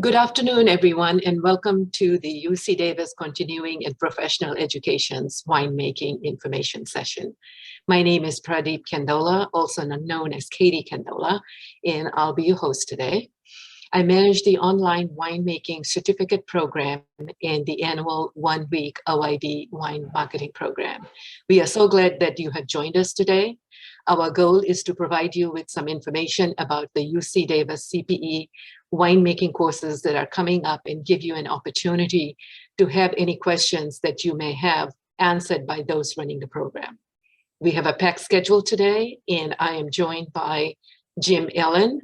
Good afternoon, everyone, and welcome to the UC Davis Continuing in Professional Education's Winemaking Information Session. My name is Pradeep Kandola, also known as Katie Kandola, and I'll be your host today. I manage the online winemaking certificate program and the annual one-week OID wine marketing program. We are so glad that you have joined us today. Our goal is to provide you with some information about the UC Davis CPE winemaking courses that are coming up and give you an opportunity to have any questions that you may have answered by those running the program. We have a packed schedule today, and I am joined by Jim Ellen,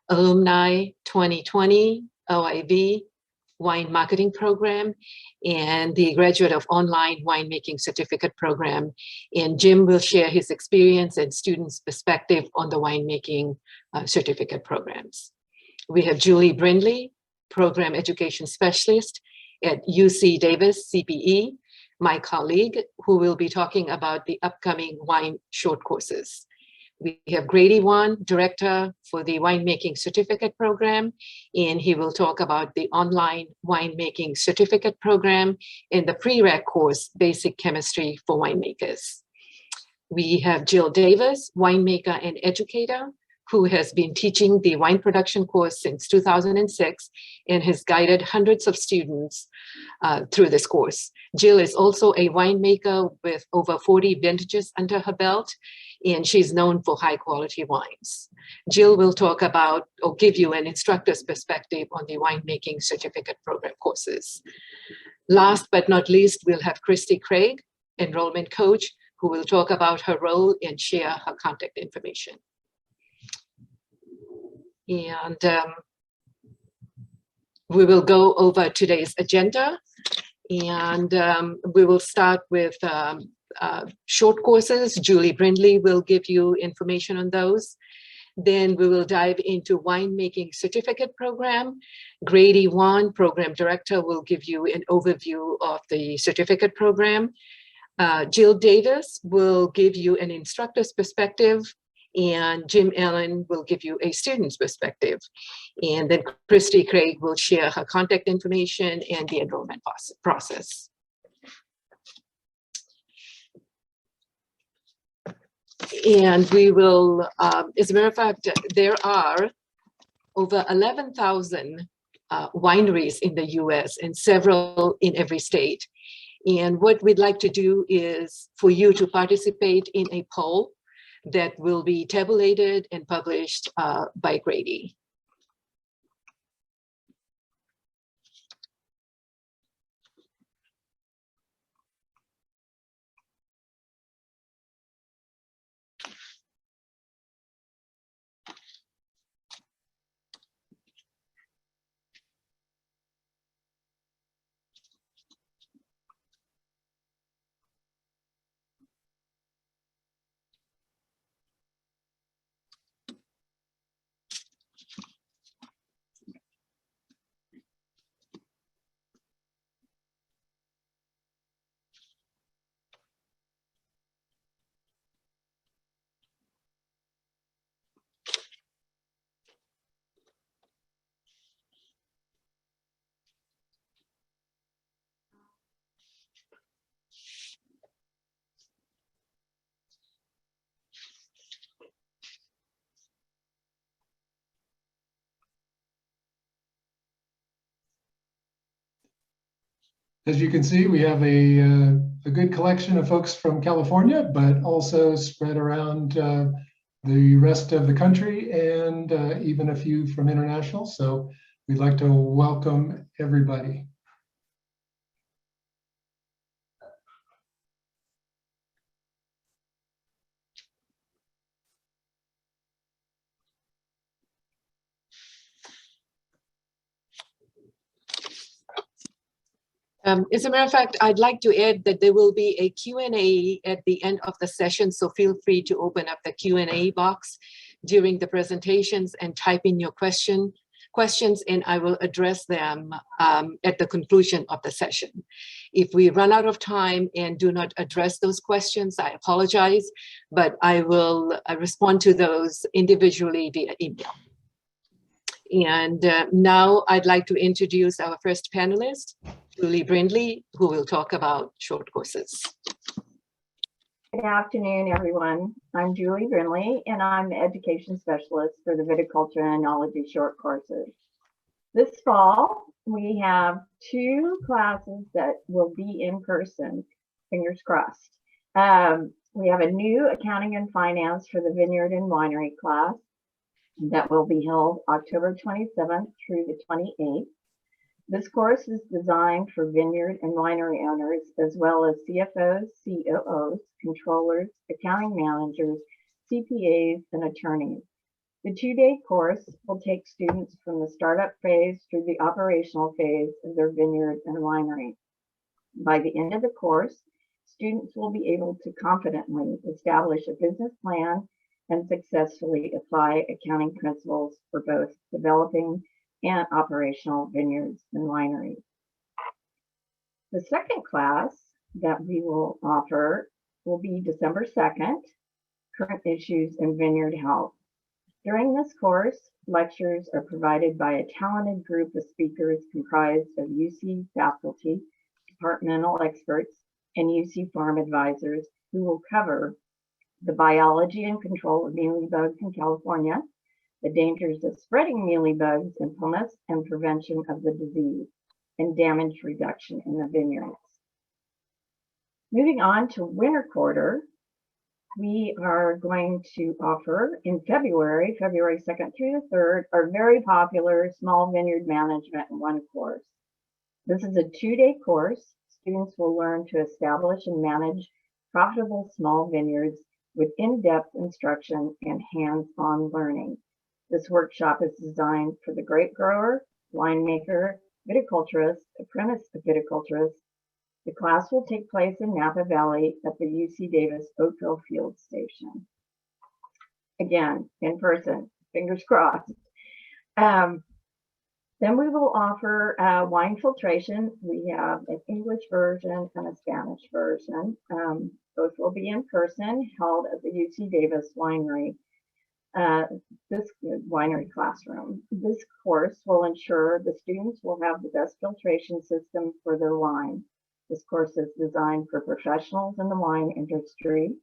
Alumni 2020 OIV Wine Marketing Program, and the Graduate of Online Winemaking Certificate Program. And Jim will share his experience and students' perspective on the winemaking certificate programs. We have Julie Brindley, Program Education Specialist at UC Davis CPE, my colleague, who will be talking about the upcoming wine short courses. We have Grady Wan, Director for the Winemaking Certificate Program, and he will talk about the online winemaking certificate program and the prereq course, Basic Chemistry for Winemakers. We have Jill Davis, winemaker and educator, who has been teaching the wine production course since 2006 and has guided hundreds of students through this course. Jill is also a winemaker with over 40 vintages under her belt, and she's known for high quality wines. Jill will talk about or give you an instructor's perspective on the winemaking certificate program courses. Last but not least, we'll have Christy Craig, enrollment coach, who will talk about her role and share her contact information. And we will go over today's agenda, and we will start with short courses. Julie Brindley will give you information on those. Then we will dive into winemaking certificate program. Grady Wan, program director, will give you an overview of the certificate program. Jill Davis will give you an instructor's perspective, and Jim Allen will give you a student's perspective. And then Christy Craig will share her contact information and the enrollment process. And we will, as a matter of fact, there are over 11,000 wineries in the US and several in every state. And what we'd like to do is for you to participate in a poll that will be tabulated and published by Grady. As you can see, we have a good collection of folks from California, but also spread around the rest of the country and even a few from international. So we'd like to welcome everybody. As a matter of fact, I'd like to add that there will be a Q&A at the end of the session, so feel free to open up the Q&A box during the presentations and type in your questions, and I will address them at the conclusion of the session. If we run out of time and do not address those questions, I apologize, but I will respond to those individually via email. And now I'd like to introduce our first panelist, Julie Brindley, who will talk about short courses. Good afternoon, everyone. I'm Julie Brindley, and I'm the education specialist for the Viticulture and Enology short courses. This fall, we have 2 classes that will be in person, fingers crossed. We have a new accounting and finance for the vineyard and winery class that will be held October 27th through the 28th. This course is designed for vineyard and winery owners, as well as CFOs, COOs, controllers, accounting managers, CPAs, and attorneys. The 2-day course will take students from the startup phase through the operational phase of their vineyard and winery. By the end of the course, students will be able to confidently establish a business plan and successfully apply accounting principles for both developing and operational vineyards and wineries. The second class that we will offer will be December 2nd, Current Issues in Vineyard Health. During this course, lectures are provided by a talented group of speakers comprised of UC faculty, departmental experts, and UC farm advisors who will cover the biology and control of mealybugs in California, the dangers of spreading mealybugs in pumice and prevention of the disease, and damage reduction in the vineyards. Moving on to winter quarter, we are going to offer in February 2nd through the 3rd, our very popular Small Vineyard Management in 1 course. This is a 2-day course. Students will learn to establish and manage profitable small vineyards with in-depth instruction and hands-on learning. This workshop is designed for the grape grower, winemaker, viticulturist, apprentice viticulturist. The class will take place in Napa Valley at the UC Davis Oakville Field Station. Again, in person, fingers crossed. Then we will offer wine filtration. We have an English version and a Spanish version. Both will be in person, held at the UC Davis winery, this winery classroom. This course will ensure the students will have the best filtration system for their wine. This course is designed for professionals in the wine industry.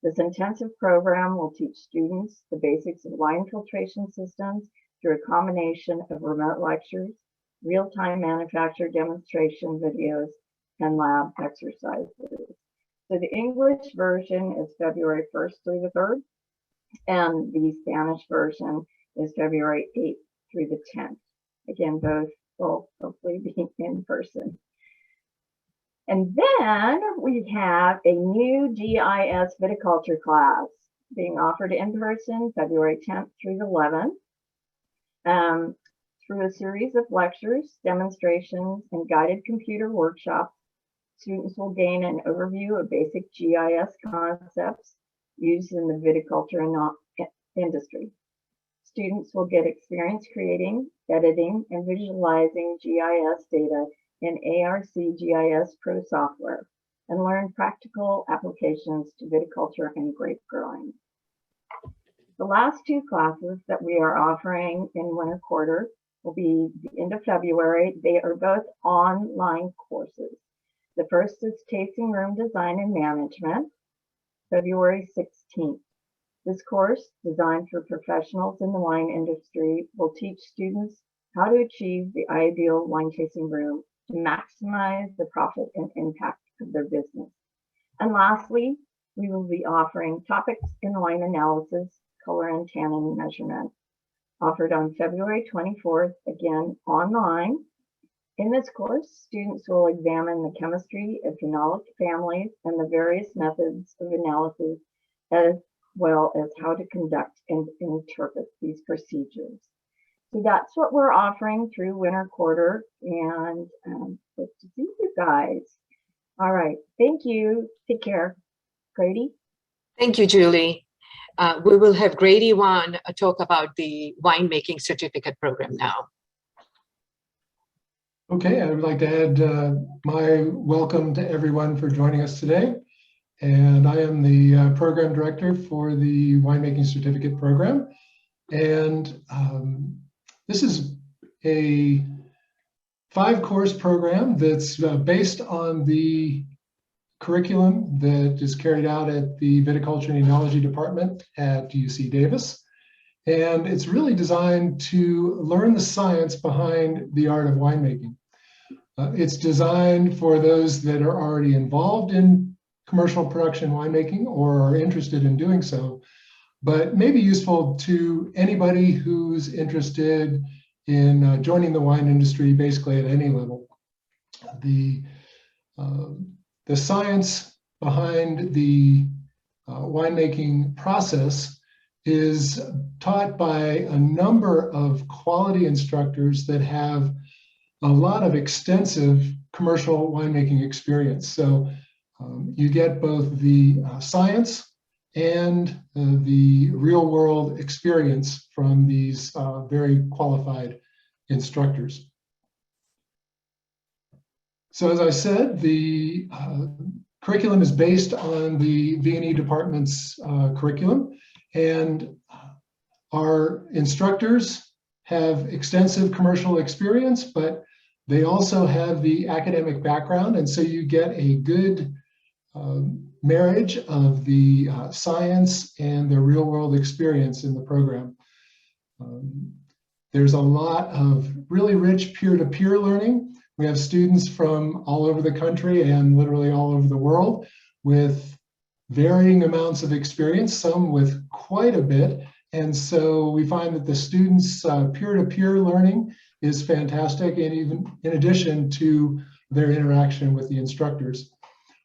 This intensive program will teach students the basics of wine filtration systems through a combination of remote lectures, real-time manufacturer demonstration videos, and lab exercises. So the English version is February 1st through the 3rd, and the Spanish version is February 8th through the 10th. Again, both will hopefully be in person. And then we have a new GIS viticulture class being offered in person February 10th through the 11th. Through a series of lectures, demonstrations, and guided computer workshops, students will gain an overview of basic GIS concepts used in the viticulture industry. Students will get experience creating, editing, and visualizing GIS data in ARC GIS Pro software, and learn practical applications to viticulture and grape growing. The last 2 classes that we are offering in winter quarter will be the end of February. They are both online courses. The first is Tasting Room Design and Management, February 16th. This course, designed for professionals in the wine industry, will teach students how to achieve the ideal wine tasting room to maximize the profit and impact of their business. And lastly, we will be offering Topics in Wine Analysis, Color and Tannin Measurement, offered on February 24th, again online. In this course, students will examine the chemistry of phenolic families and the various methods of analysis, as well as how to conduct and interpret these procedures. So that's what we're offering through winter quarter, and hope to see you guys. All right, thank you. Take care. Grady? Thank you, Julie. We will have Grady Wan talk about the Winemaking Certificate program now. Okay, I would like to add my welcome to everyone for joining us today. And I am the program director for the Winemaking Certificate program. And This is a 5-course program that's based on the curriculum that is carried out at the Viticulture and Enology Department at UC Davis. And it's really designed to learn the science behind the art of winemaking. It's designed for those that are already involved in commercial production winemaking or are interested in doing so, but may be useful to anybody who's interested in joining the wine industry basically at any level. The science behind the winemaking process is taught by a number of quality instructors that have a lot of extensive commercial winemaking experience. So you get both the science and the real world experience from these very qualified instructors. So as I said, the curriculum is based on the V&E department's curriculum, and our instructors have extensive commercial experience, but they also have the academic background, and so you get a good marriage of the science and the real world experience in the program. There's a lot of really rich peer-to-peer learning. We have students from all over the country and literally all over the world with varying amounts of experience, some with quite a bit. And so we find that the students' peer-to-peer learning is fantastic, and even in addition to their interaction with the instructors.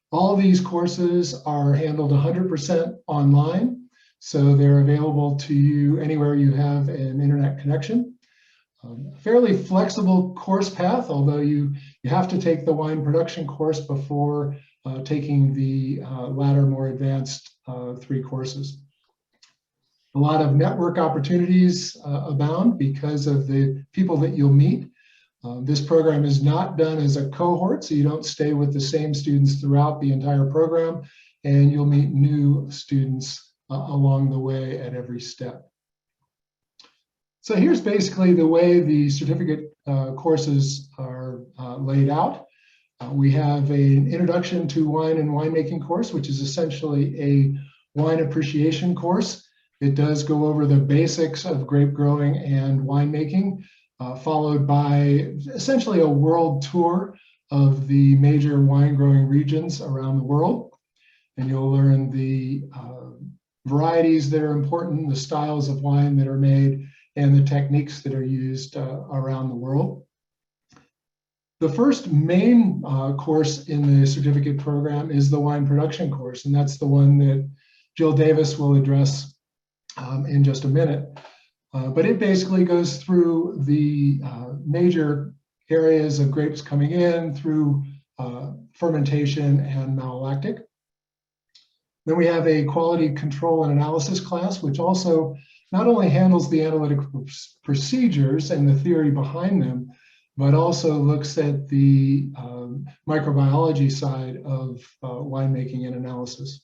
All these courses are handled 100% online, so they're available to you anywhere you have an internet connection. Fairly flexible course path, although you have to take the wine production course before taking the latter, more advanced 3 courses. A lot of network opportunities abound because of the people that you'll meet. This program is not done as a cohort, so you don't stay with the same students throughout the entire program, and you'll meet new students along the way at every step. So here's basically the way the certificate courses are laid out. We have an Introduction to Wine and Winemaking course, which is essentially a wine appreciation course. It does go over the basics of grape growing and winemaking, followed by essentially a world tour of the major wine growing regions around the world. And you'll learn the varieties that are important, the styles of wine that are made, and the techniques that are used around the world. The first main course in the certificate program is the wine production course, and that's the one that Jill Davis will address in just a minute. But it basically goes through the major areas of grapes coming in through fermentation and malolactic. Then we have a quality control and analysis class, which also not only handles the analytical procedures and the theory behind them, but also looks at the microbiology side of winemaking and analysis.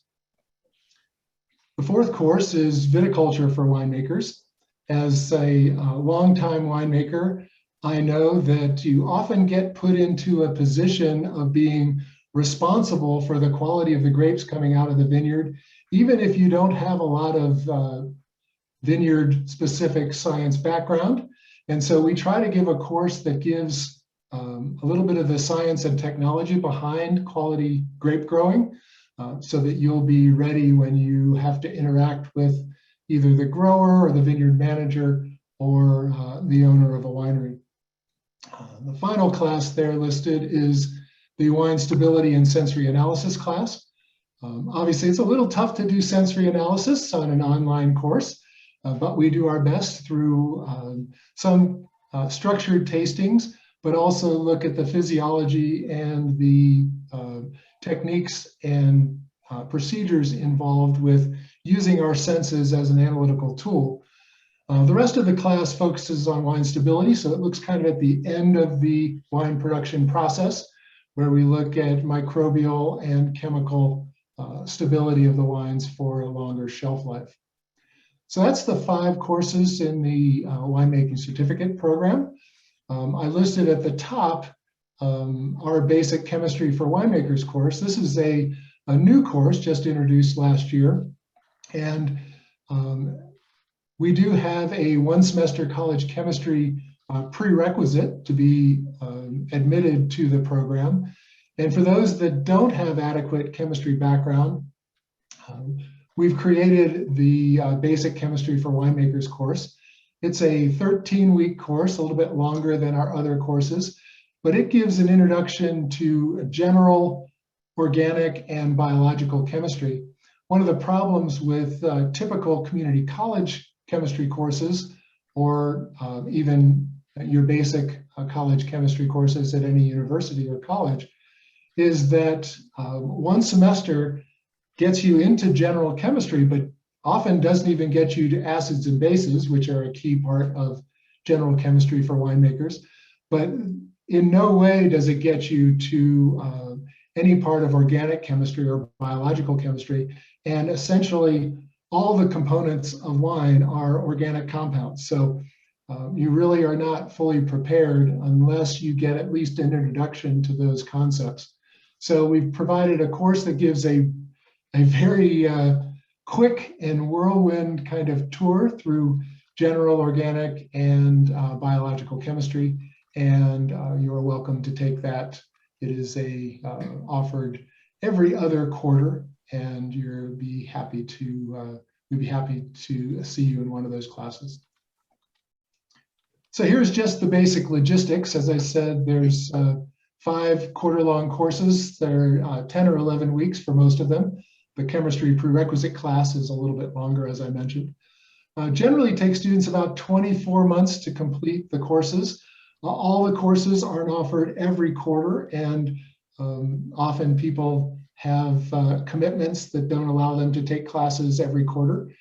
The 4th course is viticulture for winemakers. As a longtime winemaker, I know that you often get put into a position of being responsible for the quality of the grapes coming out of the vineyard, even if you don't have a lot of vineyard specific science background. And so we try to give a course that gives a little bit of the science and technology behind quality grape growing so that you'll be ready when you have to interact with either the grower or the vineyard manager or the owner of a winery. The final class there listed is the wine stability and sensory analysis class. Obviously, it's a little tough to do sensory analysis on an online course, but we do our best through some structured tastings, but also look at the physiology and the techniques and procedures involved with using our senses as an analytical tool. The rest of the class focuses on wine stability, so it looks kind of at the end of the wine production process, where we look at microbial and chemical stability of the wines for a longer shelf life. So that's the 5 courses in the Winemaking Certificate program. I listed at the top our Basic Chemistry for Winemakers course. This is a new course just introduced last year. And we do have a 1-semester college chemistry prerequisite to be admitted to the program. And for those that don't have adequate chemistry background, we've created the Basic Chemistry for Winemakers course. It's a 13-week course, a little bit longer than our other courses, but it gives an introduction to general, organic, and biological chemistry. One of the problems with typical community college chemistry courses, or even your basic college chemistry courses at any university or college, is that 1 semester gets you into general chemistry, but often doesn't even get you to acids and bases, which are a key part of general chemistry for winemakers. But in no way does it get you to any part of organic chemistry or biological chemistry. And essentially, all the components of wine are organic compounds. So you really are not fully prepared unless you get at least an introduction to those concepts. So we've provided a course that gives a very quick and whirlwind kind of tour through general, organic, and biological chemistry. And you are welcome to take that. It is offered every other quarter, and we'd be happy to see you in one of those classes. So here's just the basic logistics. As I said, there's 5 quarter-long courses. They're 10 or 11 weeks for most of them. The chemistry prerequisite class is a little bit longer, as I mentioned. Generally takes students about 24 months to complete the courses. All the courses aren't offered every quarter, and often people have commitments that don't allow them to take classes every quarter.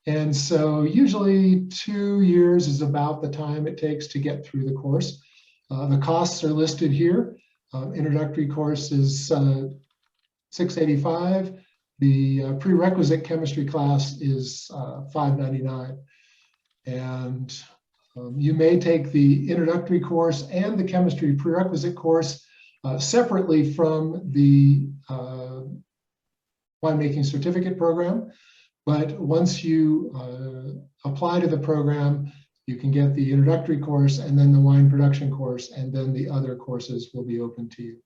And so usually 2 years is about the time it takes to get through the course. The costs are listed here. Introductory course is $685. The prerequisite chemistry class is $599. And you may take the introductory course and the chemistry prerequisite course separately from the winemaking certificate program. But once you apply to the program, you can get the introductory course and then the wine production course, and then the other courses will be open to you.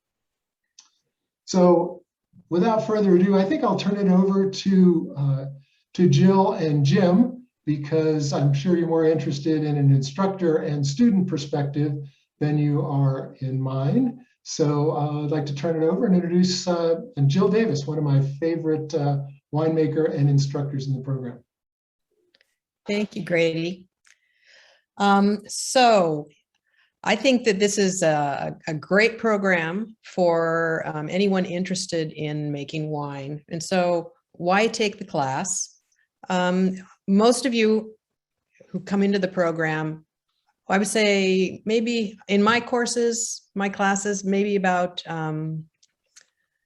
So without further ado, I think I'll turn it over to Jill and Jim, because I'm sure you're more interested in an instructor and student perspective than you are in mine. So I'd like to turn it over and introduce Jill Davis, one of my favorite winemaker and instructors in the program. Thank you, Grady. So I think that this is a great program for anyone interested in making wine. And so why take the class? Most of you who come into the program, I would say maybe in my courses, my classes, maybe about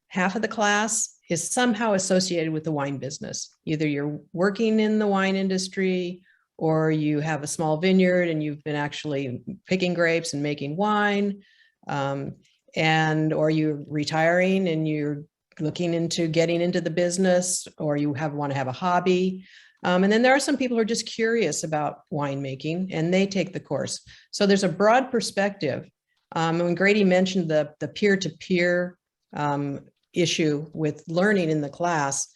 half of the class is somehow associated with the wine business. Either you're working in the wine industry, or you have a small vineyard and you've been actually picking grapes and making wine, or you're retiring and you're looking into getting into the business, or you want to have a hobby. And then there are some people who are just curious about winemaking and they take the course. So there's a broad perspective. When Grady mentioned the peer-to-peer issue with learning in the class,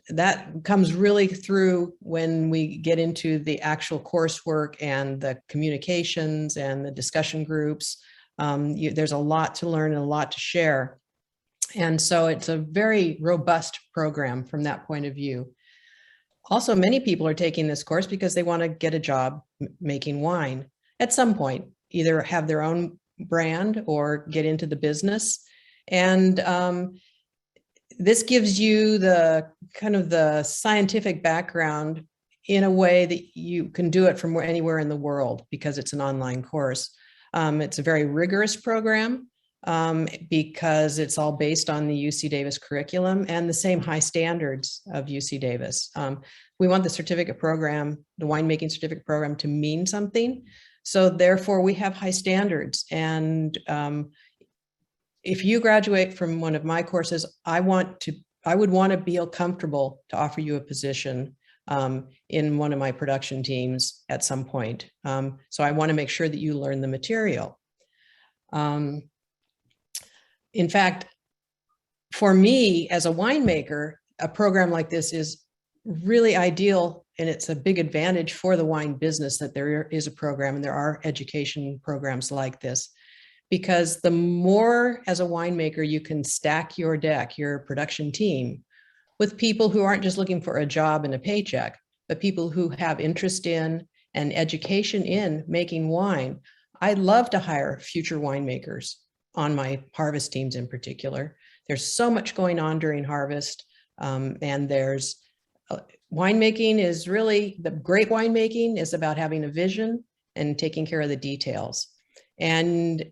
that comes really through when we get into the actual coursework and the communications and the discussion groups. There's a lot to learn and a lot to share. And so it's a very robust program from that point of view. Also, many people are taking this course because they want to get a job making wine at some point, either have their own brand or get into the business. And this gives you the kind of the scientific background in a way that you can do it from anywhere in the world because it's an online course. It's a very rigorous program. because it's all based on the UC Davis curriculum and the same high standards of UC Davis. We want the certificate program, the winemaking certificate program, to mean something. So therefore we have high standards. And if you graduate from one of my courses, I would want to feel comfortable to offer you a position in one of my production teams at some point. So I want to make sure that you learn the material. In fact, for me as a winemaker, a program like this is really ideal, and it's a big advantage for the wine business that there is a program and there are education programs like this, because the more as a winemaker you can stack your deck, your production team, with people who aren't just looking for a job and a paycheck, but people who have interest in and education in making wine. I'd love to hire future winemakers on my harvest teams in particular. There's so much going on during harvest, and there's winemaking is really, the great winemaking is about having a vision and taking care of the details. And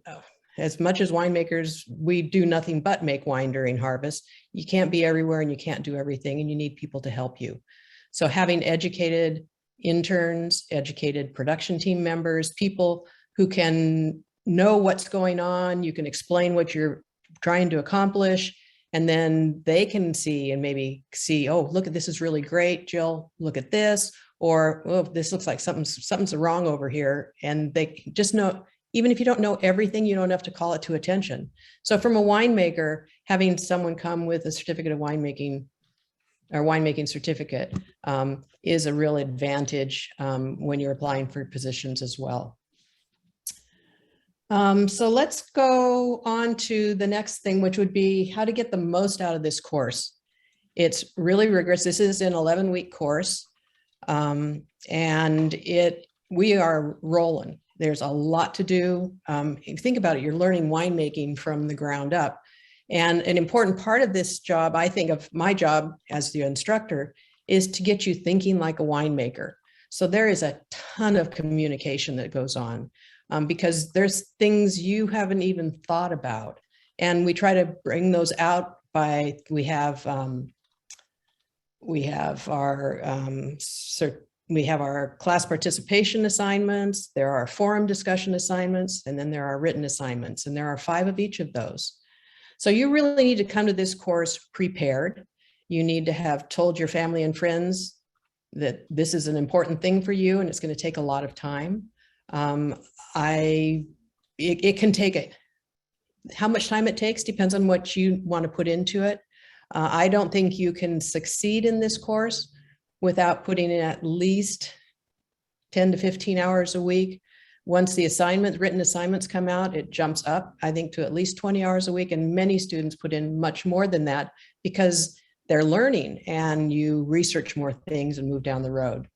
as much as winemakers, we do nothing but make wine during harvest. You can't be everywhere and you can't do everything, and you need people to help you. So having educated interns, educated production team members, people who can know what's going on, you can explain what you're trying to accomplish, and then they can see and maybe see, oh, look at this is really great, Jill, look at this, or oh, this looks like something's wrong over here. And they just know, even if you don't know everything, you don't have to call it to attention. So from a winemaker, having someone come with a certificate of winemaking or winemaking certificate is a real advantage when you're applying for positions as well. So let's go on to the next thing, which would be how to get the most out of this course. It's really rigorous. This is an 11-week course, and we are rolling. There's a lot to do. If you think about it, you're learning winemaking from the ground up. And an important part of this job, I think of my job as the instructor, is to get you thinking like a winemaker. So there is a ton of communication that goes on. Because there's things you haven't even thought about. And we try to bring those out by, we have our class participation assignments, there are forum discussion assignments, and then there are written assignments, and there are 5 of each of those. So you really need to come to this course prepared. You need to have told your family and friends that this is an important thing for you and it's going to take a lot of time. It can take how much time it takes depends on what you want to put into it. I don't think you can succeed in this course without putting in at least 10 to 15 hours a week. Once the written assignments come out, it jumps up, I think, to at least 20 hours a week. And many students put in much more than that because they're learning and you research more things and move down the road.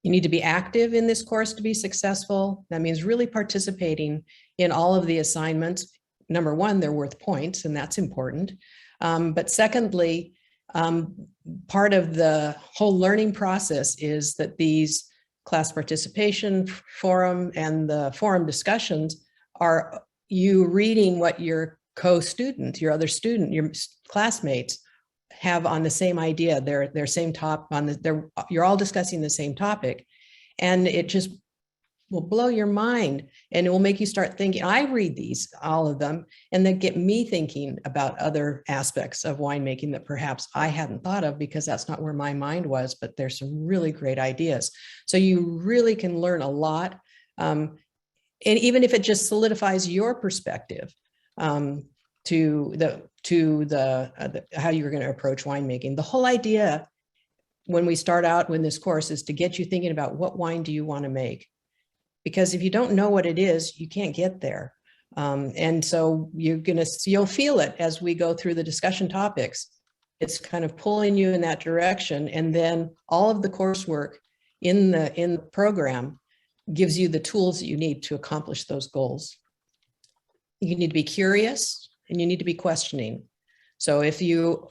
You need to be active in this course to be successful. That means really participating in all of the assignments. Number one, they're worth points, and that's important. But secondly, part of the whole learning process is that these class participation forum and the forum discussions are you reading what your co-student, your other student, your classmates have on the same idea, their same top on the, you're all discussing the same topic, and it just will blow your mind and it will make you start thinking. I read these, all of them, and they get me thinking about other aspects of winemaking that perhaps I hadn't thought of because that's not where my mind was, but there's some really great ideas. So you really can learn a lot. And even if it just solidifies your perspective to how you're going to approach winemaking. The whole idea when we start out with this course is to get you thinking about what wine do you want to make? Because if you don't know what it is, you can't get there. And so you'll feel it as we go through the discussion topics. It's kind of pulling you in that direction. And then all of the coursework in the program gives you the tools that you need to accomplish those goals. You need to be curious and you need to be questioning. So if you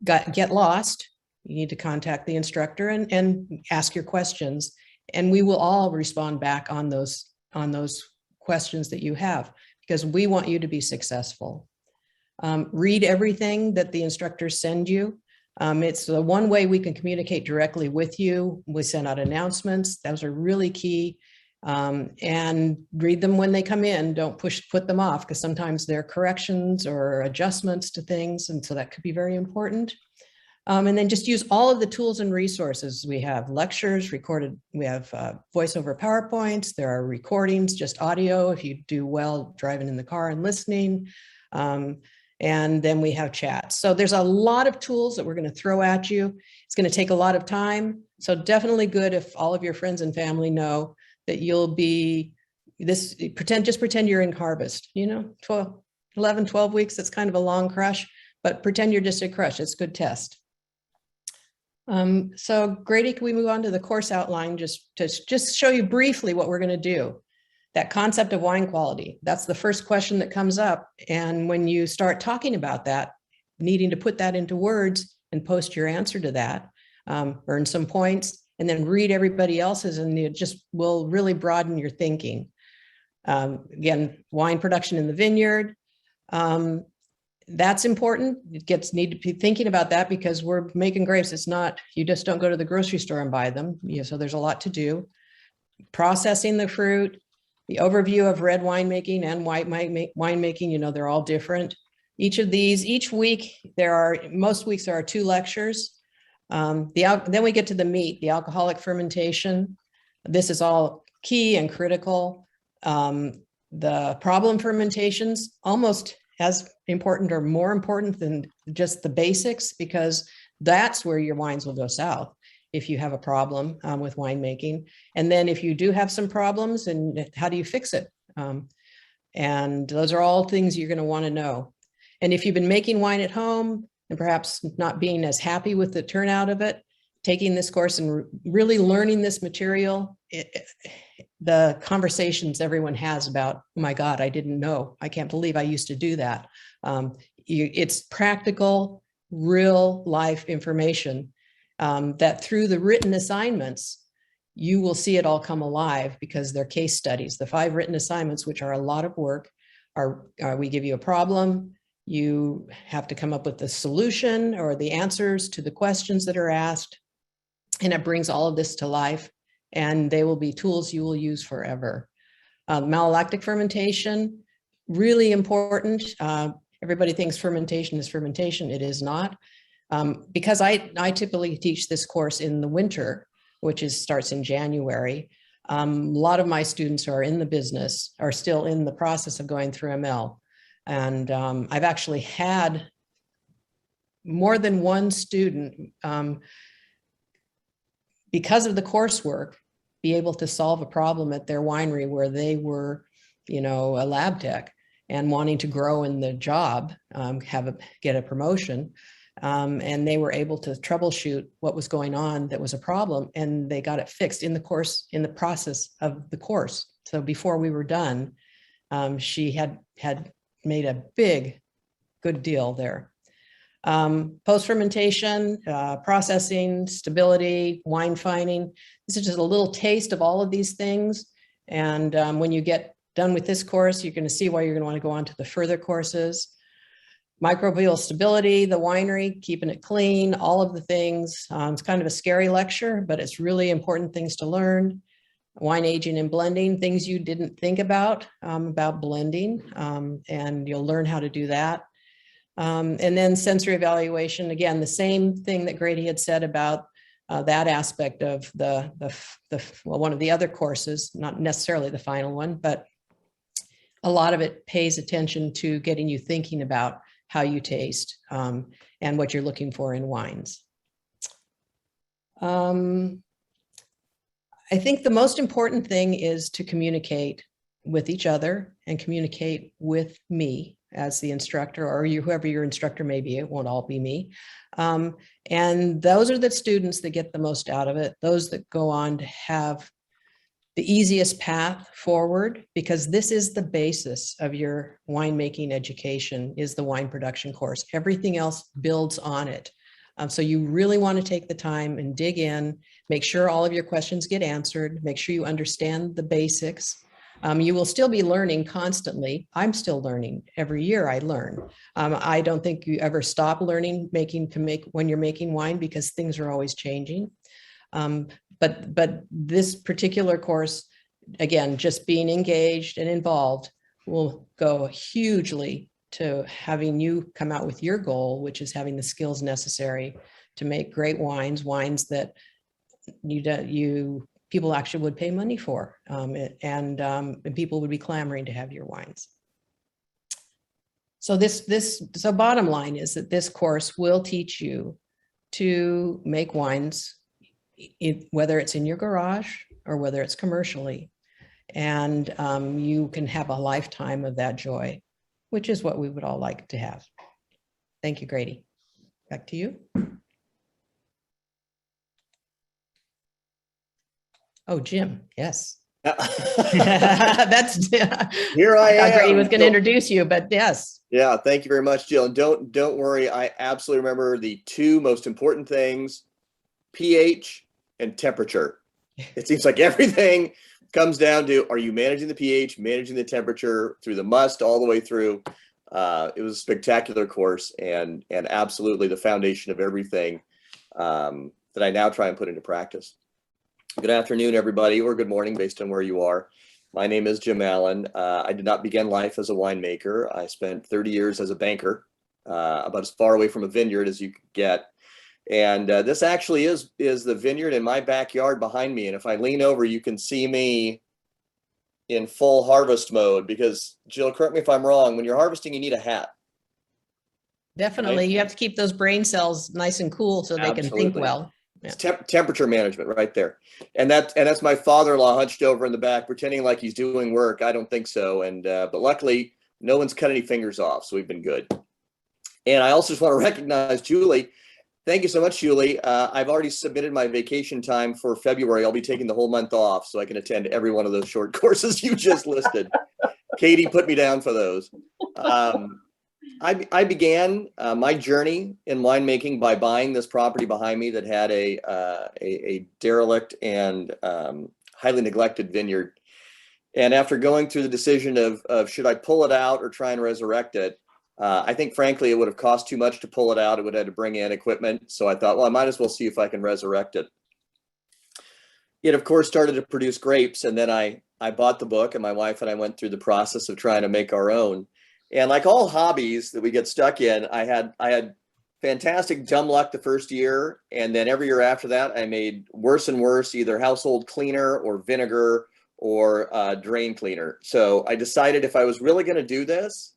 get lost, you need to contact the instructor and ask your questions, and we will all respond back on those questions that you have, because we want you to be successful. Read everything that the instructors send you. It's the one way we can communicate directly with you. We send out announcements. Those are really key. And read them when they come in. Don't put them off, because sometimes they're corrections or adjustments to things. And so that could be very important. And then just use all of the tools and resources. We have lectures recorded. We have voiceover PowerPoints. There are recordings, just audio, if you do well driving in the car and listening. And then we have chats. So there's a lot of tools that we're going to throw at you. It's going to take a lot of time. So definitely good if all of your friends and family know that you'll be just pretend you're in harvest, 12 weeks. That's kind of a long crush, but pretend you're just a crush. It's a good test. So Grady, can we move on to the course outline just to show you briefly what we're going to do? That concept of wine quality, that's the first question that comes up. And when you start talking about that, needing to put that into words and post your answer to that, earn some points, and then read everybody else's, and it just will really broaden your thinking. Again, wine production in the vineyard. That's important. Need to be thinking about that, because we're making grapes. It's not, you just don't go to the grocery store and buy them. So there's a lot to do. Processing the fruit, the overview of red winemaking and white winemaking, they're all different. Each week, most weeks there are 2 lectures. Then we get to the meat, the alcoholic fermentation. This is all key and critical. The problem fermentations, almost as important or more important than just the basics, because that's where your wines will go south if you have a problem with winemaking. And then if you do have some problems, and how do you fix it? And those are all things you're going to want to know. And if you've been making wine at home and perhaps not being as happy with the turnout of it, taking this course and really learning this material, the conversations everyone has about, oh my God, I didn't know. I can't believe I used to do that. It's practical, real life information that through the written assignments, you will see it all come alive, because they're case studies. The 5 written assignments, which are a lot of work, we give you a problem. You have to come up with the solution or the answers to the questions that are asked. And it brings all of this to life, and they will be tools you will use forever. Malolactic fermentation, really important. Everybody thinks fermentation is fermentation. It is not. Because I typically teach this course in the winter, which starts in January. A lot of my students who are in the business are still in the process of going through ML. And I've actually had more than one student, because of the coursework, be able to solve a problem at their winery where they were, a lab tech and wanting to grow in the job, get a promotion. And they were able to troubleshoot what was going on that was a problem, and they got it fixed in the process of the course. So before we were done, she had made a good deal there. Post-fermentation, processing, stability, wine finding. This is just a little taste of all of these things. And when you get done with this course, you're going to see why you're going to want to go on to the further courses. Microbial stability, the winery, keeping it clean, all of the things. It's kind of a scary lecture, but it's really important things to learn. Wine aging and blending, things you didn't think about blending, and you'll learn how to do that. And then sensory evaluation, again, the same thing that Grady had said about that aspect of one of the other courses, not necessarily the final one, but a lot of it pays attention to getting you thinking about how you taste and what you're looking for in wines. I think the most important thing is to communicate with each other and communicate with me as the instructor, or whoever your instructor may be. It won't all be me. And those are the students that get the most out of it, those that go on to have the easiest path forward, because this is the basis of your winemaking education, is the wine production course. Everything else builds on it. So you really want to take the time and dig in, make sure all of your questions get answered, make sure you understand the basics. You will still be learning constantly. I'm still learning. Every year I learn. I don't think you ever stop learning when you're making wine, because things are always changing. But this particular course, again, just being engaged and involved will go hugely to having you come out with your goal, which is having the skills necessary to make great wines, wines that people actually would pay money for, and people would be clamoring to have your wines. So so bottom line is that this course will teach you to make wines, whether it's in your garage or whether it's commercially, and you can have a lifetime of that joy, which is what we would all like to have. Thank you, Grady. Back to you. Oh, Jim, yes. That's Here I am. Grady was going to introduce you, but yes. Yeah, thank you very much, Jill. And don't worry, I absolutely remember the two most important things: pH and temperature. It seems like everything comes down to, are you managing the pH, managing the temperature through the must all the way through? It was a spectacular course, and absolutely the foundation of everything that I now try and put into practice. Good afternoon, everybody, or good morning, based on where you are. My name is Jim Allen. I did not begin life as a winemaker. I spent 30 years as a banker, about as far away from a vineyard as you could get. And this actually is the vineyard in my backyard behind me. And if I lean over, you can see me in full harvest mode, because, Jill, correct me if I'm wrong, when you're harvesting, you need a hat. Definitely. Right? You have to keep those brain cells nice and cool so they can think well. Yeah. It's temperature management right there. And that's my father-in-law hunched over in the back, pretending like he's doing work. I don't think so. And but luckily, no one's cut any fingers off, so we've been good. And I also just want to recognize Julie. Thank you so much, Julie. I've already submitted my vacation time for February. I'll be taking the whole month off so I can attend every one of those short courses you just listed. Katie put me down for those. I began my journey in winemaking by buying this property behind me that had a derelict and highly neglected vineyard. And after going through the decision of should I pull it out or try and resurrect it, I think, frankly, it would have cost too much to pull it out. It would have to bring in equipment. So I thought, well, I might as well see if I can resurrect it. It, of course, started to produce grapes. And then I bought the book, and my wife and I went through the process of trying to make our own. And like all hobbies that we get stuck in, I had fantastic dumb luck the first year. And then every year after that, I made worse and worse, either household cleaner or vinegar or drain cleaner. So I decided if I was really going to do this,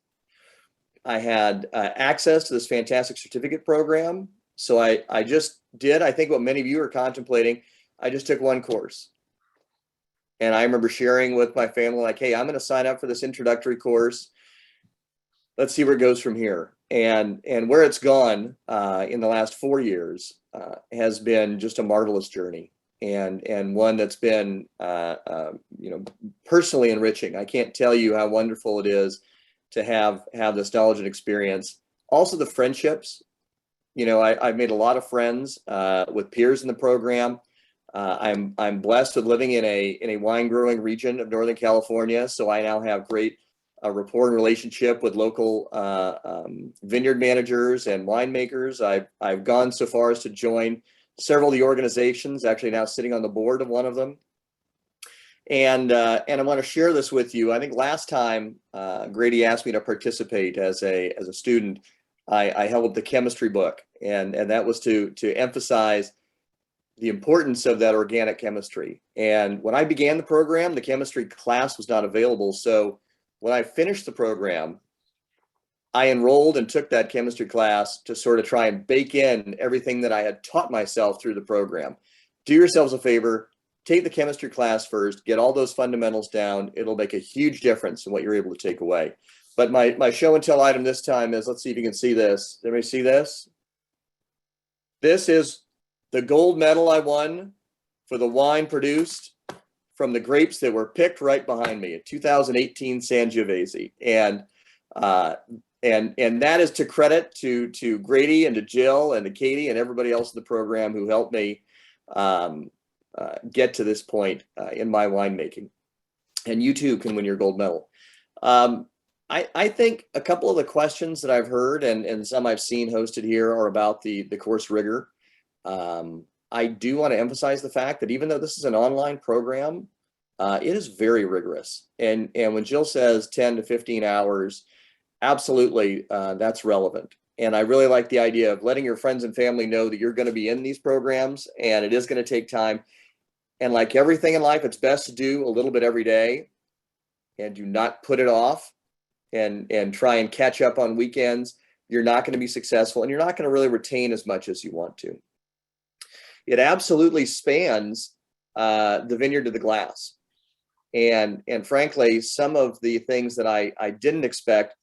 I had access to this fantastic certificate program. So I just did, I think, what many of you are contemplating. I just took one course. And I remember sharing with my family, like, hey, I'm going to sign up for this introductory course. Let's see where it goes from here. And where it's gone in the last 4 years has been just a marvelous journey, and one that's been personally enriching. I can't tell you how wonderful it is to have this knowledge and experience. Also the friendships. I've made a lot of friends with peers in the program. I'm blessed with living in a wine growing region of Northern California, so I now have great rapport and relationship with local vineyard managers and winemakers. I've gone so far as to join several of the organizations, actually now sitting on the board of one of them. And I want to share this with you. I think last time Grady asked me to participate as a student, I held the chemistry book, and that was to emphasize the importance of that organic chemistry. And when I began the program, the chemistry class was not available. So when I finished the program, I enrolled and took that chemistry class to sort of try and bake in everything that I had taught myself through the program. Do yourselves a favor, take the chemistry class first, get all those fundamentals down. It'll make a huge difference in what you're able to take away. But my show and tell item this time is, let's see if you can see this. Everybody see this? This is the gold medal I won for the wine produced from the grapes that were picked right behind me, a 2018 Sangiovese. And that is to credit to Grady and to Jill and to Katie and everybody else in the program who helped me get to this point in my winemaking. and you too can win your gold medal. I think a couple of the questions that I've heard and some I've seen hosted here are about the course rigor. I do want to emphasize the fact that even though this is an online program, it is very rigorous. And when Jill says 10 to 15 hours, absolutely, that's relevant. And I really like the idea of letting your friends and family know that you're going to be in these programs and it is going to take time. And like everything in life, it's best to do a little bit every day and do not put it off and try and catch up on weekends. You're not going to be successful and you're not going to really retain as much as you want to. It absolutely spans the vineyard to the glass. And frankly, some of the things that I didn't expect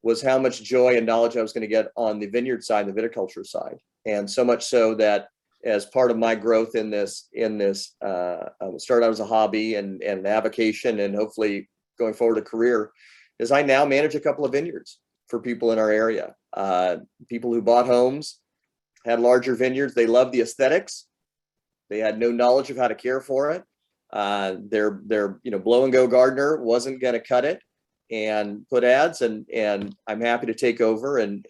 was how much joy and knowledge I was going to get on the vineyard side, the viticulture side. And so much so that as part of my growth in this started out as a hobby and an avocation and hopefully going forward a career, is I now manage a couple of vineyards for people in our area. People who bought homes, had larger vineyards. They loved the aesthetics. They had no knowledge of how to care for it. Their blow and go gardener wasn't going to cut it and put ads, and I'm happy to take over, and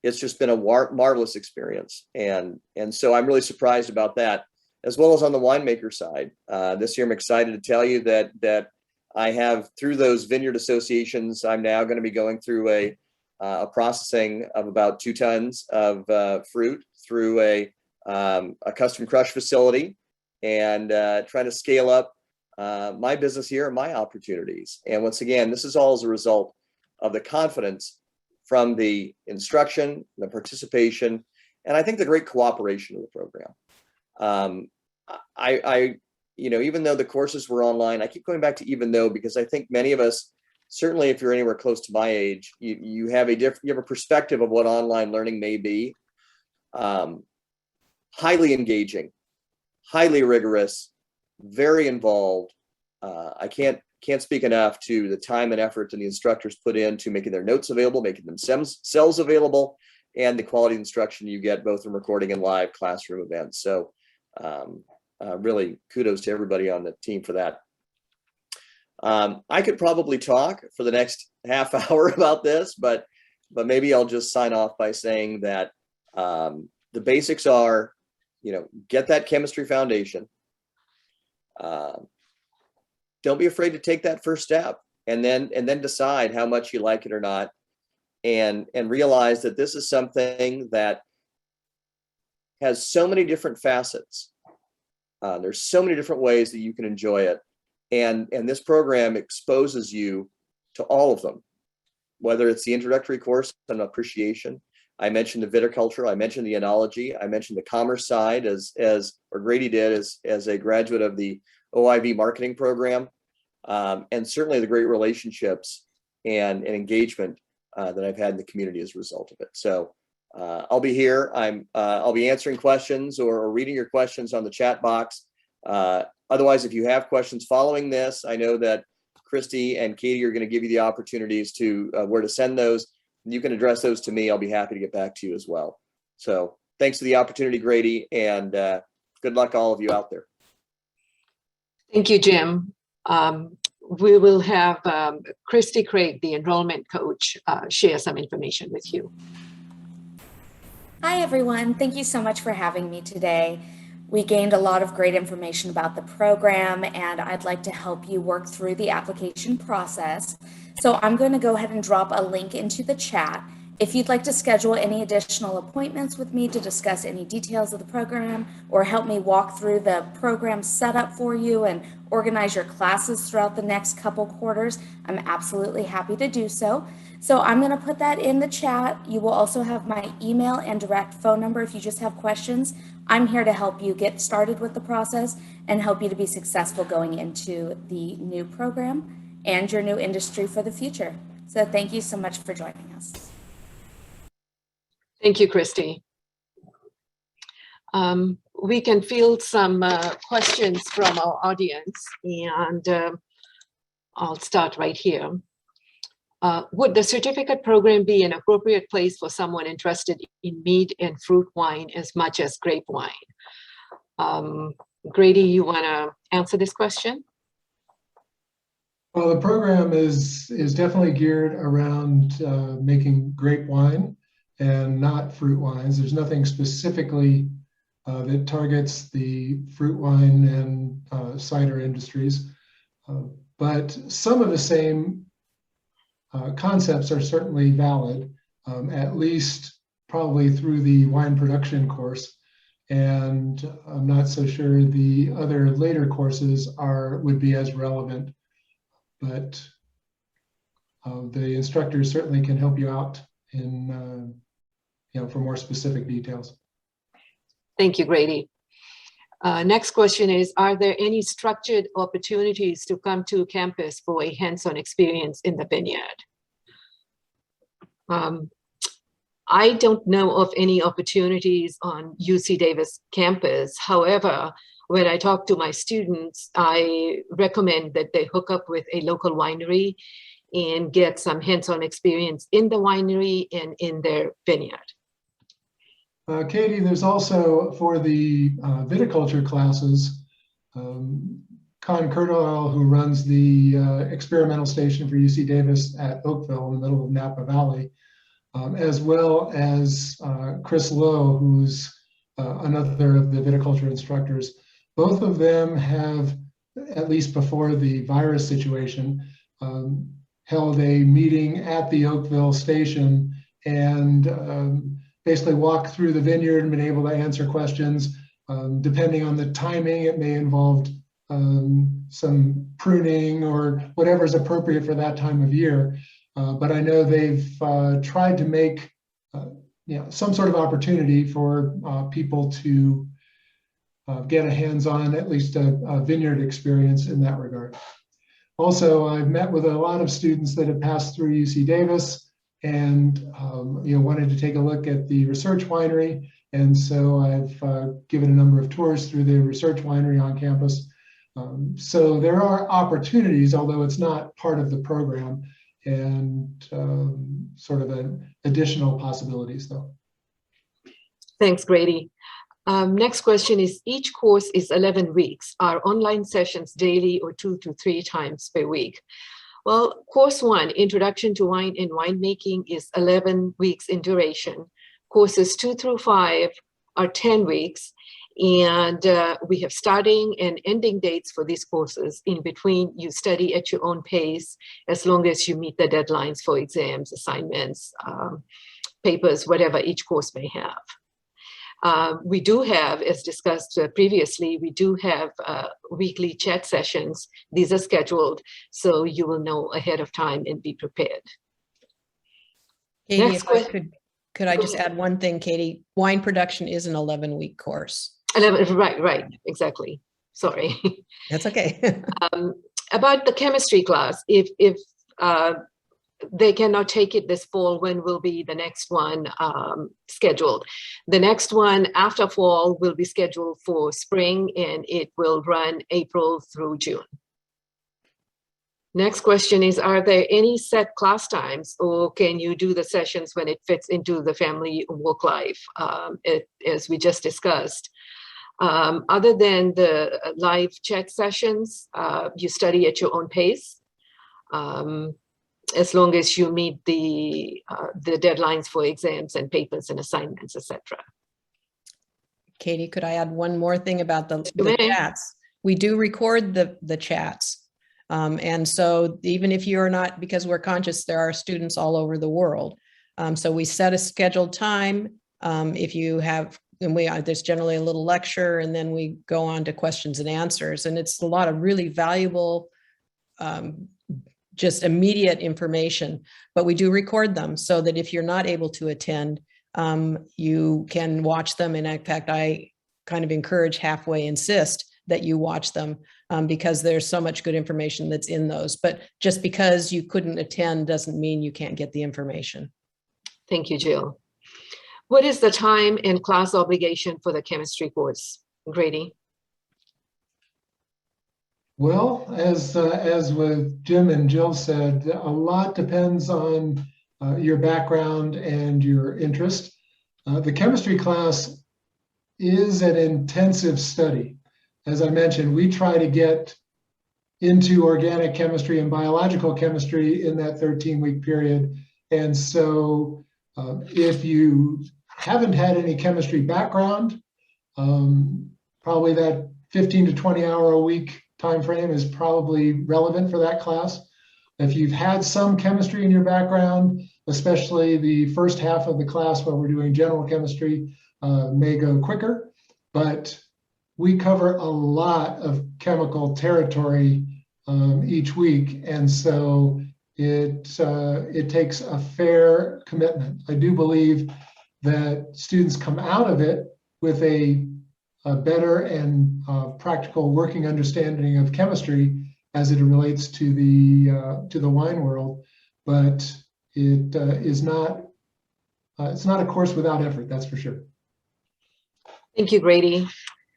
it's just been a marvelous experience. And so I'm really surprised about that, as well as on the winemaker side. This year I'm excited to tell you that I have, through those vineyard associations, I'm now going to be going through a processing of about 2 tons of fruit through a custom crush facility, and trying to scale up my business here and my opportunities. And once again, this is all as a result of the confidence from the instruction, the participation, and I think the great cooperation of the program. Even though the courses were online, I keep going back to even though, because I think many of us, certainly if you're anywhere close to my age, you have a perspective of what online learning may be. Highly engaging, highly rigorous, very involved. I can't speak enough to the time and effort that the instructors put into making their notes available, making themselves available, and the quality instruction you get both in recording and live classroom events. So really kudos to everybody on the team for that. I could probably talk for the next half hour about this, but maybe I'll just sign off by saying that the basics are, get that chemistry foundation. Don't be afraid to take that first step, and then decide how much you like it or not, and realize that this is something that has so many different facets. There's so many different ways that you can enjoy it, and this program exposes you to all of them, whether it's the introductory course on appreciation. I mentioned the viticulture, I mentioned the enology, I mentioned the commerce side or Grady did as a graduate of the OIV marketing program, and certainly the great relationships and engagement that I've had in the community as a result of it. So I'll be here. I'll be answering questions or reading your questions on the chat box. Otherwise, if you have questions following this, I know that Christy and Katie are going to give you the opportunities to where to send those. You can address those to me. I'll be happy to get back to you as well. So thanks for the opportunity, Grady, and good luck all of you out there. Thank you, Jim. We will have Christy Craig, the enrollment coach, share some information with you. Hi, everyone. Thank you so much for having me today. We gained a lot of great information about the program, and I'd like to help you work through the application process. So I'm going to go ahead and drop a link into the chat. If you'd like to schedule any additional appointments with me to discuss any details of the program or help me walk through the program setup for you and organize your classes throughout the next couple quarters, I'm absolutely happy to do so. So I'm going to put that in the chat. You will also have my email and direct phone number if you just have questions. I'm here to help you get started with the process and help you to be successful going into the new program and your new industry for the future. So thank you so much for joining us. Thank you, Christy. We can field some questions from our audience, and I'll start right here. Would the certificate program be an appropriate place for someone interested in mead and fruit wine as much as grape wine? Grady, you want to answer this question? Well, the program is definitely geared around making grape wine and not fruit wines. There's nothing specifically that targets the fruit wine and cider industries. But some of the same concepts are certainly valid, at least probably through the wine production course. And I'm not so sure the other later courses would be as relevant, but the instructors certainly can help you out in, for more specific details. Thank you, Grady. Next question is, are there any structured opportunities to come to campus for a hands-on experience in the vineyard? I don't know of any opportunities on UC Davis campus. However, when I talk to my students, I recommend that they hook up with a local winery and get some hands-on experience in the winery and in their vineyard. Katie, there's also for the viticulture classes, Con Curtoil, who runs the experimental station for UC Davis at Oakville in the middle of Napa Valley, as well as Chris Lowe, who's another of the viticulture instructors. Both of them have, at least before the virus situation, held a meeting at the Oakville station and basically walked through the vineyard and been able to answer questions. Depending on the timing, it may involve some pruning or whatever is appropriate for that time of year. But I know they've tried to make some sort of opportunity for people to get a hands-on, at least a vineyard experience in that regard. Also, I've met with a lot of students that have passed through UC Davis and wanted to take a look at the research winery. And so I've given a number of tours through the research winery on campus. So there are opportunities, although it's not part of the program, and sort of additional possibilities though. Thanks, Grady. Next question is, each course is 11 weeks. Are online sessions daily or 2 to 3 times per week? Well, course 1, Introduction to Wine and Winemaking, is 11 weeks in duration. Courses 2 through 5 are 10 weeks. And we have starting and ending dates for these courses. In between, you study at your own pace, as long as you meet the deadlines for exams, assignments, papers, whatever each course may have. We do have, as discussed previously, we do have weekly chat sessions. These are scheduled, so you will know ahead of time and be prepared. Katie, Next if I question. could I just add one thing, Katie? Wine production is an 11-week course. 11, right, exactly. Sorry. That's okay. About the chemistry class, if they cannot take it this fall, when will be the next one scheduled? The next one after fall will be scheduled for spring, and it will run April through June. Next question is, are there any set class times, or can you do the sessions when it fits into the family work life, as we just discussed? Other than the live chat sessions, you study at your own pace, as long as you meet the deadlines for exams and papers and assignments, etc. Katie, could I add one more thing about the chats? We do record the chats. And so even if you're not, because we're conscious, there are students all over the world. So we set a scheduled time. If you have, and there's generally a little lecture, and then we go on to questions and answers. And it's a lot of really valuable, just immediate information, but we do record them so that if you're not able to attend, you can watch them. And in fact, I kind of encourage, halfway insist that you watch them, because there's so much good information that's in those. But just because you couldn't attend doesn't mean you can't get the information. Thank you, Jill. What is the time and class obligation for the chemistry course, Grady? Well, as with Jim and Jill said, a lot depends on your background and your interest. The chemistry class is an intensive study. As I mentioned, we try to get into organic chemistry and biological chemistry in that 13-week period. And so if you haven't had any chemistry background, probably that 15 to 20 hour a week time frame is probably relevant for that class. If you've had some chemistry in your background, especially the first half of the class where we're doing general chemistry, may go quicker, but we cover a lot of chemical territory each week, and so it takes a fair commitment. I do believe that students come out of it with a better and practical working understanding of chemistry as it relates to the wine world, but it is not it's not a course without effort, that's for sure. Thank you, Grady.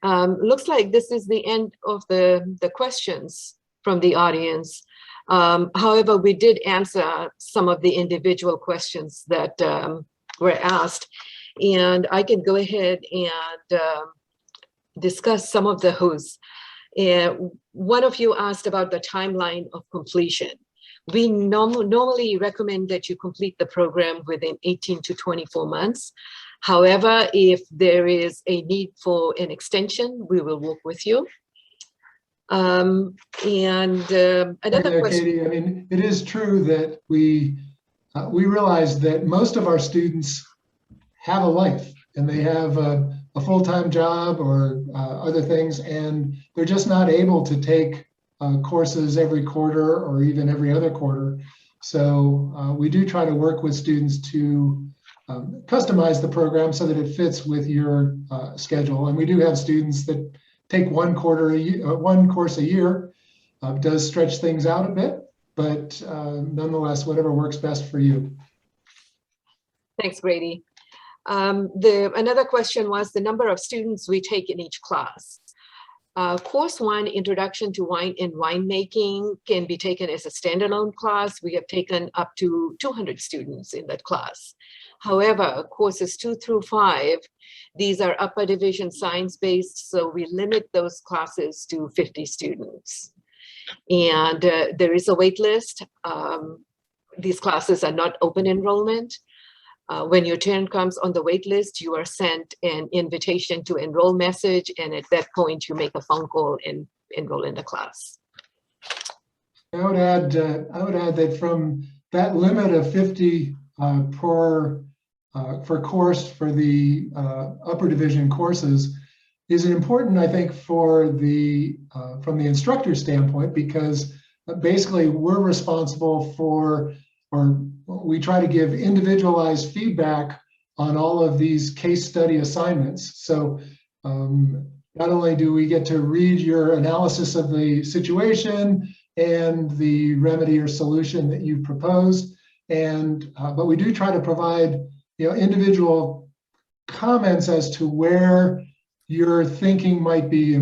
Looks like this is the end of the questions from the audience. However, we did answer some of the individual questions that were asked, and I can go ahead and discuss some of those. One of you asked about the timeline of completion. We normally recommend that you complete the program within 18 to 24 months. However, if there is a need for an extension, we will work with you. Another question. Katie, I mean, it is true that we realize that most of our students have a life and they have a full-time job or other things, and they're just not able to take courses every quarter or even every other quarter. So we do try to work with students to customize the program so that it fits with your schedule. And we do have students that take one course a year. Does stretch things out a bit, but nonetheless, whatever works best for you. Thanks, Grady. Another question was the number of students we take in each class. Course 1, Introduction to Wine and Winemaking, can be taken as a standalone class. We have taken up to 200 students in that class. However, courses 2 through 5, these are upper division science-based, so we limit those classes to 50 students. And there is a wait list. These classes are not open enrollment. When your turn comes on the wait list, you are sent an invitation to enroll message, and at that point, you make a phone call and enroll in the class. I would add that from that limit of 50 per course for the upper division courses is important, I think, for the from the instructor standpoint, because basically we're responsible for, or we try to give individualized feedback on all of these case study assignments. So not only do we get to read your analysis of the situation and the remedy or solution that you've proposed, but we do try to provide individual comments as to where your thinking might be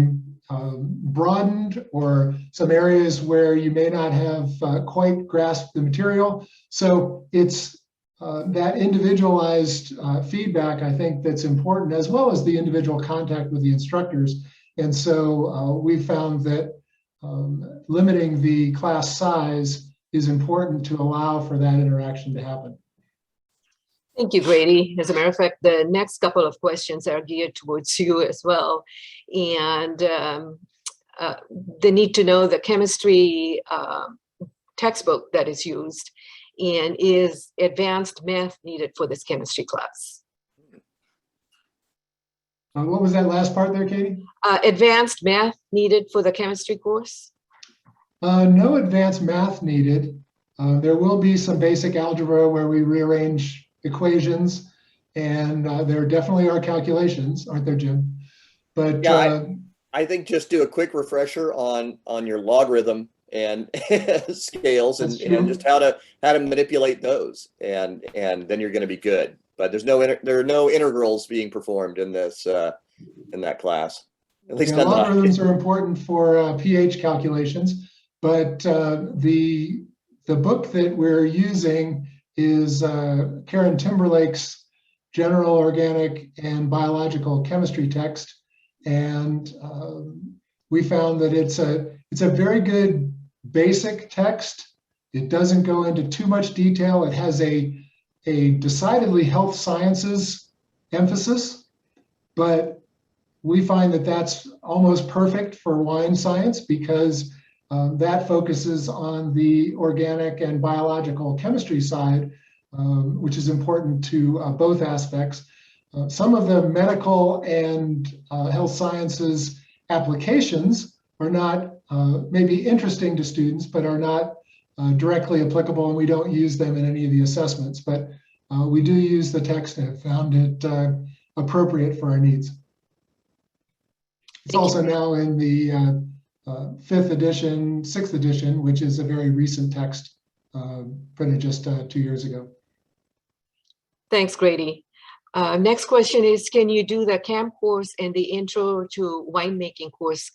broadened, or some areas where you may not have quite grasped the material. So it's that individualized feedback, I think, that's important, as well as the individual contact with the instructors. And so we found that limiting the class size is important to allow for that interaction to happen. Thank you, Grady. As a matter of fact, the next couple of questions are geared towards you as well. And the need to know the chemistry textbook that is used, and is advanced math needed for this chemistry class? What was that last part there, Katie? Advanced math needed for the chemistry course? No advanced math needed. There will be some basic algebra where we rearrange equations, and there definitely are calculations, aren't there, Jim? But yeah, I think just do a quick refresher on your logarithm and scales and just how to manipulate those, and then you're going to be good. But there are no integrals being performed in this in that class. At least logarithms are important for pH calculations, but the book that we're using is Karen Timberlake's General Organic and Biological Chemistry text, and we found that it's a very good basic text. It doesn't go into too much detail. It has a decidedly health sciences emphasis, but we find that that's almost perfect for wine science because that focuses on the organic and biological chemistry side, which is important to both aspects. Some of the medical and health sciences applications are not maybe interesting to students, but are not directly applicable, and we don't use them in any of the assessments. But we do use the text and have found it appropriate for our needs. It's also now in the 5th edition, 6th edition, which is a very recent text printed just 2 years ago. Thanks, Grady. Next question is, can you do the CAM course and the Intro to Winemaking course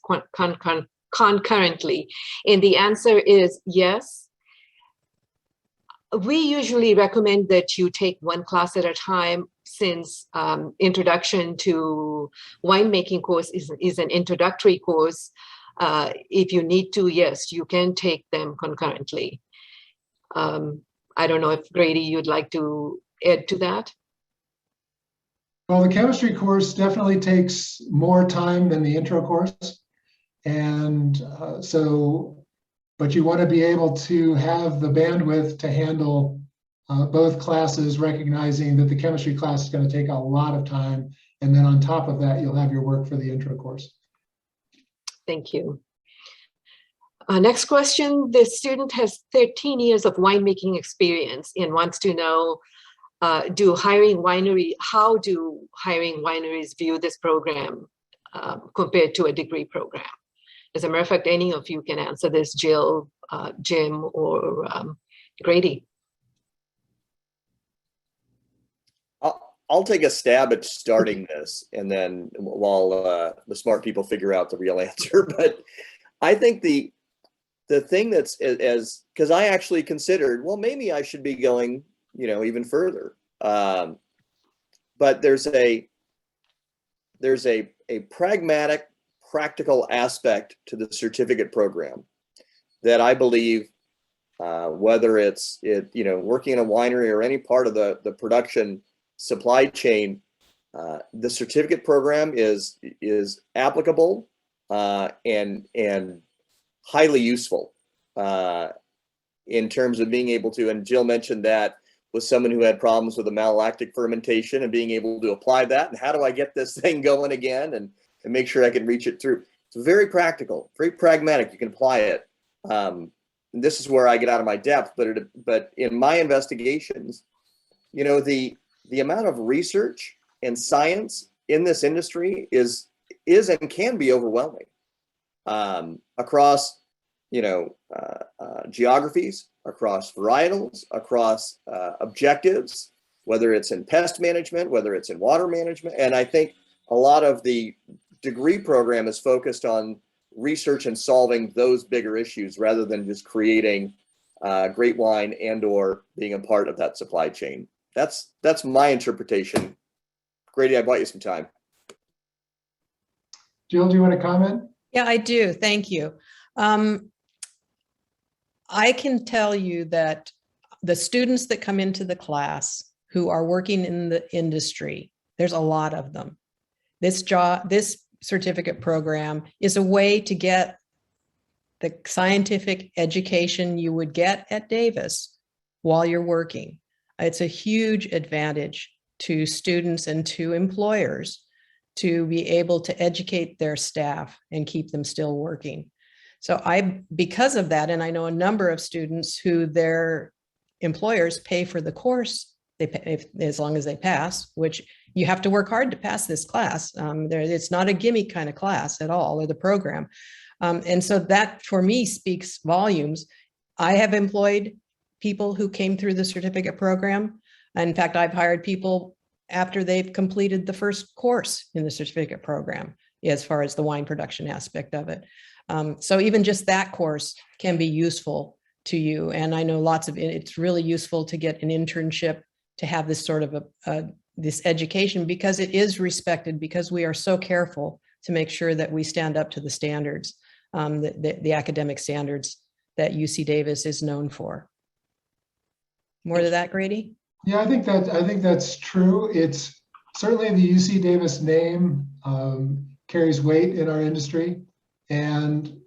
concurrently? And the answer is yes. We usually recommend that you take one class at a time, since Introduction to Winemaking course is an introductory course. If you need to, yes, you can take them concurrently. I don't know if Grady, you'd like to add to that? Well, the chemistry course definitely takes more time than the intro course. And but you want to be able to have the bandwidth to handle both classes, recognizing that the chemistry class is going to take a lot of time. And then on top of that, you'll have your work for the intro course. Thank you. Next question. The student has 13 years of winemaking experience and wants to know, how do hiring wineries view this program compared to a degree program? As a matter of fact, any of you can answer this, Jill, Jim, or Grady. I'll take a stab at starting this, and then while the smart people figure out the real answer. But I think the thing that's because I actually considered, well, maybe I should be going, even further. But there's a pragmatic, practical aspect to the certificate program that I believe, whether it's working in a winery or any part of the production supply chain, the certificate program is applicable and highly useful in terms of being able to, and Jill mentioned that with someone who had problems with a malolactic fermentation and being able to apply that, and how do I get this thing going again and make sure I can reach it through. It's very practical, very pragmatic. You can apply it. This is where I get out of my depth, but in my investigations, the amount of research and science in this industry is and can be overwhelming across geographies, across varietals, across objectives, whether it's in pest management, whether it's in water management. And I think a lot of the degree program is focused on research and solving those bigger issues rather than just creating great wine and or being a part of that supply chain. That's my interpretation. Grady, I bought you some time. Jill, do you want to comment? Yeah, I do. Thank you. I can tell you that the students that come into the class who are working in the industry, there's a lot of them. This certificate program is a way to get the scientific education you would get at Davis while you're working. It's a huge advantage to students and to employers to be able to educate their staff and keep them still working. So because of that, and I know a number of students who their employers pay for the course, they pay as long as they pass, which you have to work hard to pass this class. It's not a gimme kind of class at all, or the program. And so that for me speaks volumes. I have employed people who came through the certificate program. In fact, I've hired people after they've completed the first course in the certificate program, as far as the wine production aspect of it. So even just that course can be useful to you. And I know it's really useful to get an internship, to have this sort of this education, because it is respected, because we are so careful to make sure that we stand up to the standards, the academic standards that UC Davis is known for. More to that, Grady? Yeah, I think that's true. It's certainly the UC Davis name carries weight in our industry, and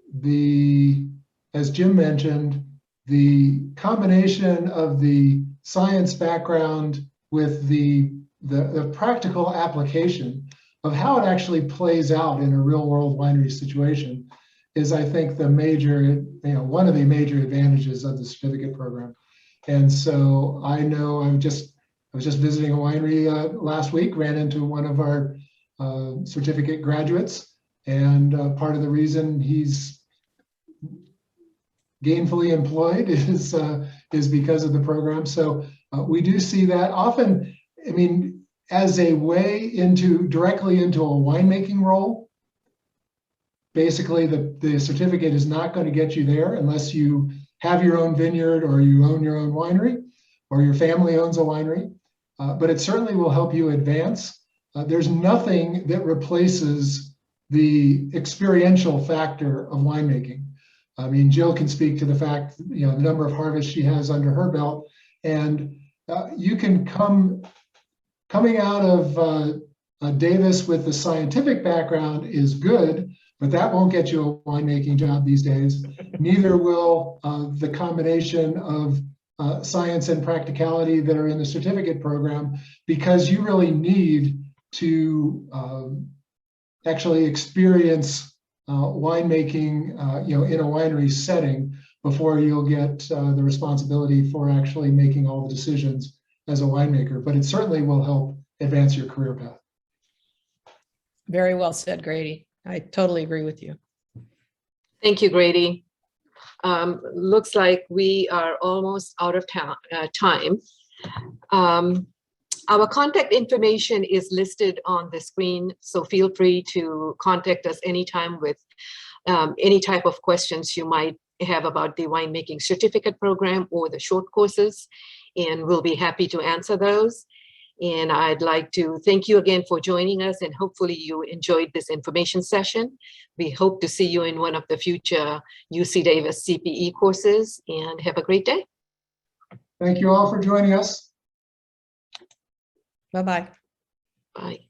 as Jim mentioned, the combination of the science background with the practical application of how it actually plays out in a real world winery situation is, I think, one of the major advantages of the certificate program. And so I know I was just visiting a winery last week, ran into one of our certificate graduates, and part of the reason he's gainfully employed is because of the program. So we do see that often. I mean, as a way directly into a winemaking role, basically the certificate is not going to get you there unless you have your own vineyard or you own your own winery or your family owns a winery, but it certainly will help you advance. There's nothing that replaces the experiential factor of winemaking. I mean, Jill can speak to the fact, the number of harvests she has under her belt, and you can coming out of Davis with the scientific background is good, but that won't get you a winemaking job these days. Neither will the combination of science and practicality that are in the certificate program, because you really need to actually experience winemaking, in a winery setting before you'll get the responsibility for actually making all the decisions as a winemaker. But it certainly will help advance your career path. Very well said, Grady. I totally agree with you. Thank you, Grady. Looks like we are almost out of time. Our contact information is listed on the screen, so feel free to contact us anytime with any type of questions you might have about the winemaking certificate program or the short courses, and we'll be happy to answer those. And I'd like to thank you again for joining us, and hopefully you enjoyed this information session. We hope to see you in one of the future UC Davis CPE courses, and have a great day. Thank you all for joining us. Bye-bye. Bye.